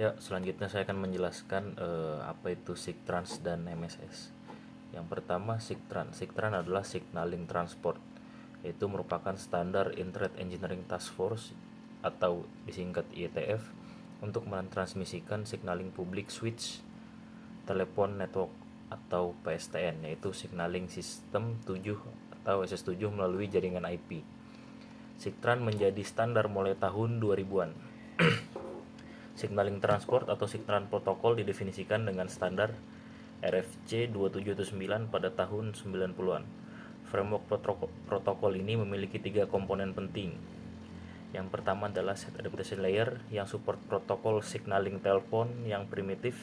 Ya, selanjutnya saya akan menjelaskan apa itu SIGTRANS dan MSS. Yang pertama, SIGTRAN. SIGTRAN adalah Signaling Transport, yaitu merupakan standar Internet Engineering Task Force atau disingkat IETF untuk mentransmisikan signaling public switch telepon network atau PSTN, yaitu Signaling System 7 atau SS7 melalui jaringan IP. SIGTRAN menjadi standar mulai tahun 2000-an. Signaling transport atau signaling protokol didefinisikan dengan standar RFC 2779 pada tahun 90-an. Framework protokol ini memiliki 3 komponen penting. Yang pertama adalah set adaptation layer yang support protokol signaling telepon yang primitif.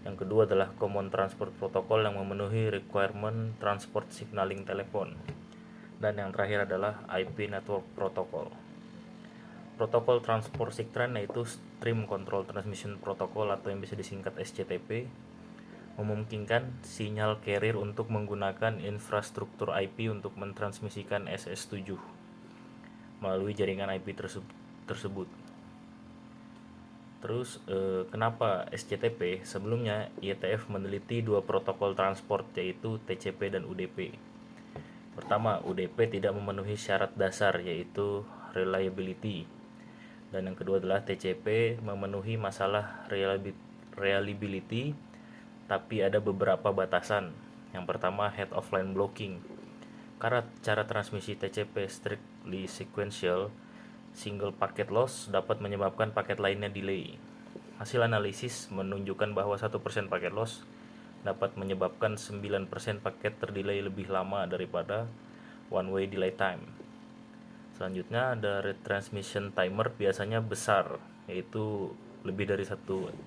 Yang kedua adalah common transport protokol yang memenuhi requirement transport signaling telepon. Dan yang terakhir adalah IP network protocol. Protokol transport SIGTRAN yaitu Stream Control Transmission Protocol atau yang bisa disingkat SCTP, memungkinkan sinyal carrier untuk menggunakan infrastruktur IP untuk mentransmisikan SS7 melalui jaringan IP tersebut. Terus kenapa SCTP? Sebelumnya IETF meneliti dua protokol transport yaitu TCP dan UDP. Pertama, UDP tidak memenuhi syarat dasar yaitu reliability. Dan yang kedua adalah TCP memenuhi masalah reliability tapi ada beberapa batasan. Yang pertama, head of line blocking. Karena cara transmisi TCP strictly sequential, single packet loss dapat menyebabkan paket lainnya delay. Hasil analisis menunjukkan bahwa 1% paket loss dapat menyebabkan 9% paket terdelay lebih lama daripada one way delay time. Selanjutnya ada retransmission timer biasanya besar, yaitu lebih dari 1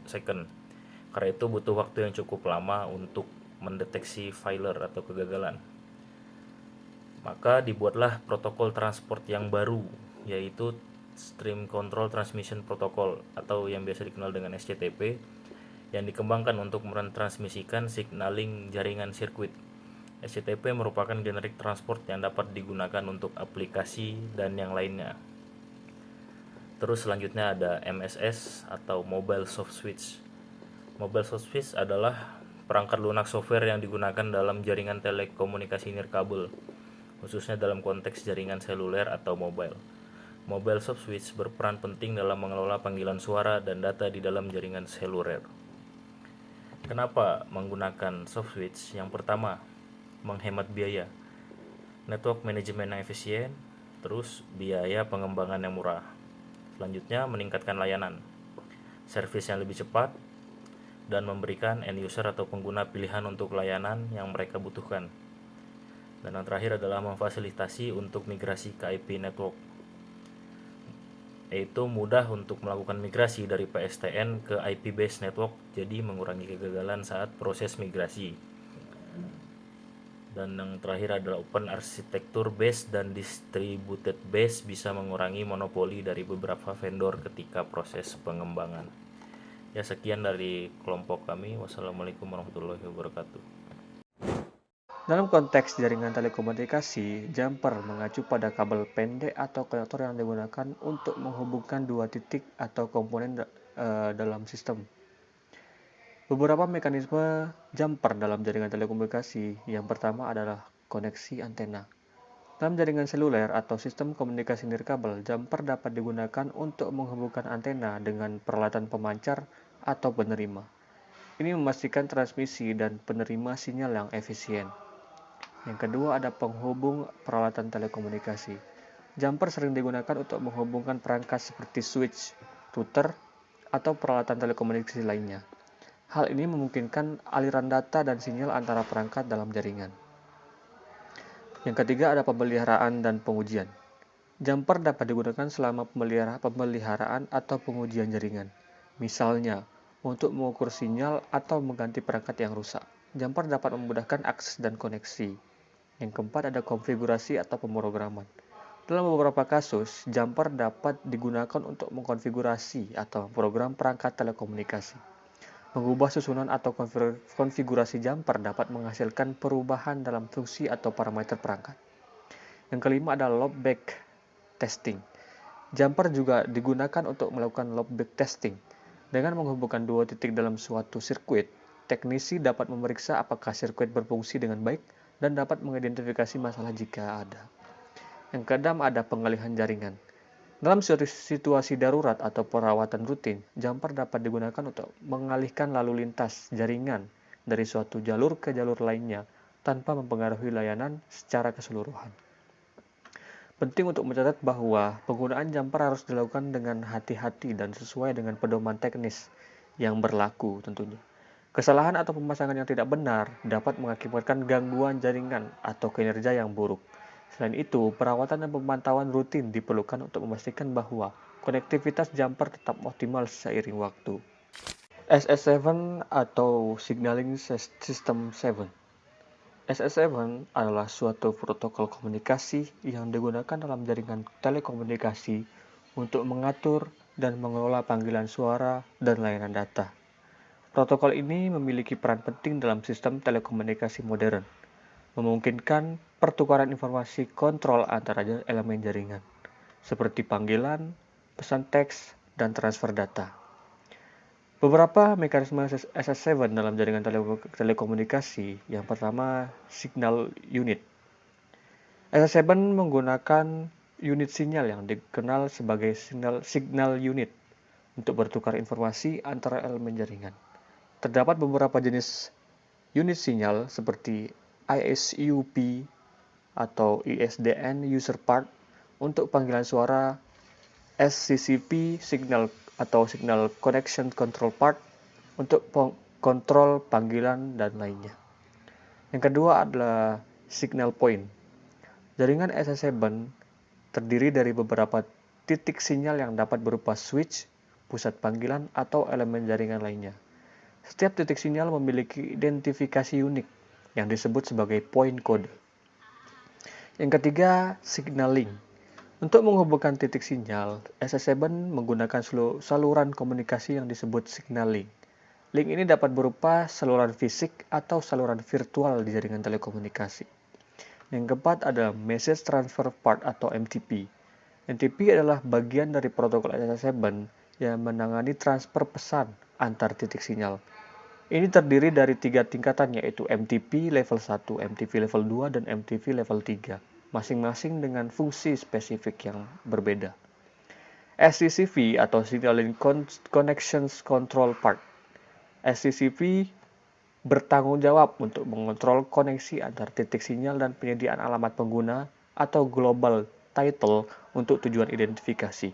second. Karena itu butuh waktu yang cukup lama untuk mendeteksi failure atau kegagalan. Maka dibuatlah protokol transport yang baru, yaitu Stream Control Transmission Protocol atau yang biasa dikenal dengan SCTP, yang dikembangkan untuk mentransmisikan signaling jaringan sirkuit. SCTP merupakan generik transport yang dapat digunakan untuk aplikasi dan yang lainnya. Terus selanjutnya ada MSS atau Mobile Soft Switch. Mobile Soft Switch adalah perangkat lunak software yang digunakan dalam jaringan telekomunikasi nirkabel, khususnya dalam konteks jaringan seluler atau mobile. Mobile Soft Switch berperan penting dalam mengelola panggilan suara dan data di dalam jaringan seluler. Kenapa menggunakan soft switch? Yang pertama, menghemat biaya, network manajemen yang efisien, terus biaya pengembangan yang murah. Selanjutnya, meningkatkan layanan, servis yang lebih cepat, dan memberikan end user atau pengguna pilihan untuk layanan yang mereka butuhkan. Dan yang terakhir adalah memfasilitasi untuk migrasi ke IP network, yaitu mudah untuk melakukan migrasi dari PSTN ke IP based network, jadi mengurangi kegagalan saat proses migrasi. Dan yang terakhir adalah open architecture based dan distributed based, bisa mengurangi monopoli dari beberapa vendor ketika proses pengembangan. Ya, sekian dari kelompok kami. Wassalamualaikum warahmatullahi wabarakatuh. Dalam konteks jaringan telekomunikasi, jumper mengacu pada kabel pendek atau konektor yang digunakan untuk menghubungkan dua titik atau komponen dalam sistem. Beberapa mekanisme jumper dalam jaringan telekomunikasi. Yang pertama adalah koneksi antena. Dalam jaringan seluler atau sistem komunikasi nirkabel, jumper dapat digunakan untuk menghubungkan antena dengan peralatan pemancar atau penerima. Ini memastikan transmisi dan penerima sinyal yang efisien. Yang kedua ada penghubung peralatan telekomunikasi. Jumper sering digunakan untuk menghubungkan perangkat seperti switch, router, atau peralatan telekomunikasi lainnya. Hal ini memungkinkan aliran data dan sinyal antara perangkat dalam jaringan. Yang ketiga ada pemeliharaan dan pengujian. Jumper dapat digunakan selama pemeliharaan atau pengujian jaringan. Misalnya, untuk mengukur sinyal atau mengganti perangkat yang rusak. Jumper dapat memudahkan akses dan koneksi. Yang keempat ada konfigurasi atau pemrograman. Dalam beberapa kasus, jumper dapat digunakan untuk mengkonfigurasi atau program perangkat telekomunikasi. Mengubah susunan atau konfigurasi jumper dapat menghasilkan perubahan dalam fungsi atau parameter perangkat. Yang kelima ada loopback testing. Jumper juga digunakan untuk melakukan loopback testing. Dengan menghubungkan dua titik dalam suatu sirkuit, teknisi dapat memeriksa apakah sirkuit berfungsi dengan baik dan dapat mengidentifikasi masalah jika ada. Yang keenam, ada pengalihan jaringan. Dalam situasi darurat atau perawatan rutin, jumper dapat digunakan untuk mengalihkan lalu lintas jaringan dari suatu jalur ke jalur lainnya tanpa mempengaruhi layanan secara keseluruhan. Penting untuk mencatat bahwa penggunaan jumper harus dilakukan dengan hati-hati dan sesuai dengan pedoman teknis yang berlaku tentunya. Kesalahan atau pemasangan yang tidak benar dapat mengakibatkan gangguan jaringan atau kinerja yang buruk. Selain itu, perawatan dan pemantauan rutin diperlukan untuk memastikan bahwa konektivitas jumper tetap optimal seiring waktu. SS7 atau Signaling System 7. SS7 adalah suatu protokol komunikasi yang digunakan dalam jaringan telekomunikasi untuk mengatur dan mengelola panggilan suara dan layanan data. Protokol ini memiliki peran penting dalam sistem telekomunikasi modern, memungkinkan pertukaran informasi kontrol antara elemen jaringan, seperti panggilan, pesan teks, dan transfer data. Beberapa mekanisme SS7 dalam jaringan telekomunikasi. Yang pertama, signal unit. SS7 menggunakan unit sinyal yang dikenal sebagai signal unit untuk bertukar informasi antara elemen jaringan. Terdapat beberapa jenis unit sinyal seperti ISUP atau ISDN user part untuk panggilan suara, SCCP signal atau Signal Connection Control Part untuk kontrol panggilan dan lainnya. Yang kedua adalah signal point. Jaringan SS7 terdiri dari beberapa titik sinyal yang dapat berupa switch, pusat panggilan, atau elemen jaringan lainnya. Setiap titik sinyal memiliki identifikasi unik yang disebut sebagai point code. Yang ketiga, signaling. Untuk menghubungkan titik sinyal, SS7 menggunakan saluran komunikasi yang disebut signaling. Link ini dapat berupa saluran fisik atau saluran virtual di jaringan telekomunikasi. Yang keempat ada Message Transfer Part atau MTP. MTP adalah bagian dari protokol SS7 yang menangani transfer pesan antar titik sinyal. Ini terdiri dari 3 tingkatan yaitu MTP level 1, MTP level 2, dan MTP level 3. Masing-masing dengan fungsi spesifik yang berbeda. SCCP atau Signaling Connections Control Part. SCCP bertanggung jawab untuk mengontrol koneksi antar titik sinyal dan penyediaan alamat pengguna atau global title untuk tujuan identifikasi.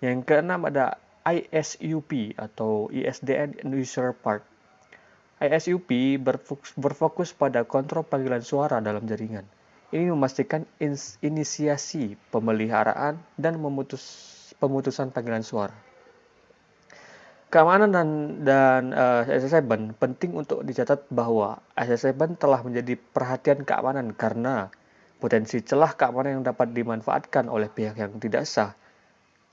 Yang keenam ada ISUP atau ISDN User Part. ISUP berfokus pada kontrol panggilan suara dalam jaringan. Ini memastikan inisiasi, pemeliharaan, dan pemutusan panggilan suara. Keamanan dan SS7 penting untuk dicatat bahwa SS7 telah menjadi perhatian keamanan karena potensi celah keamanan yang dapat dimanfaatkan oleh pihak yang tidak sah.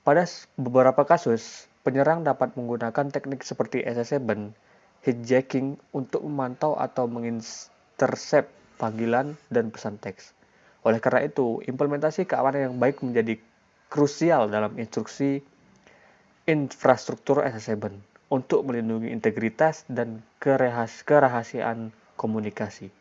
Pada beberapa kasus, penyerang dapat menggunakan teknik seperti SS7 hijacking untuk memantau atau mengintercept panggilan dan pesan teks. Oleh karena itu, implementasi keamanan yang baik menjadi krusial dalam instruksi infrastruktur SS7 untuk melindungi integritas dan kerahasiaan komunikasi.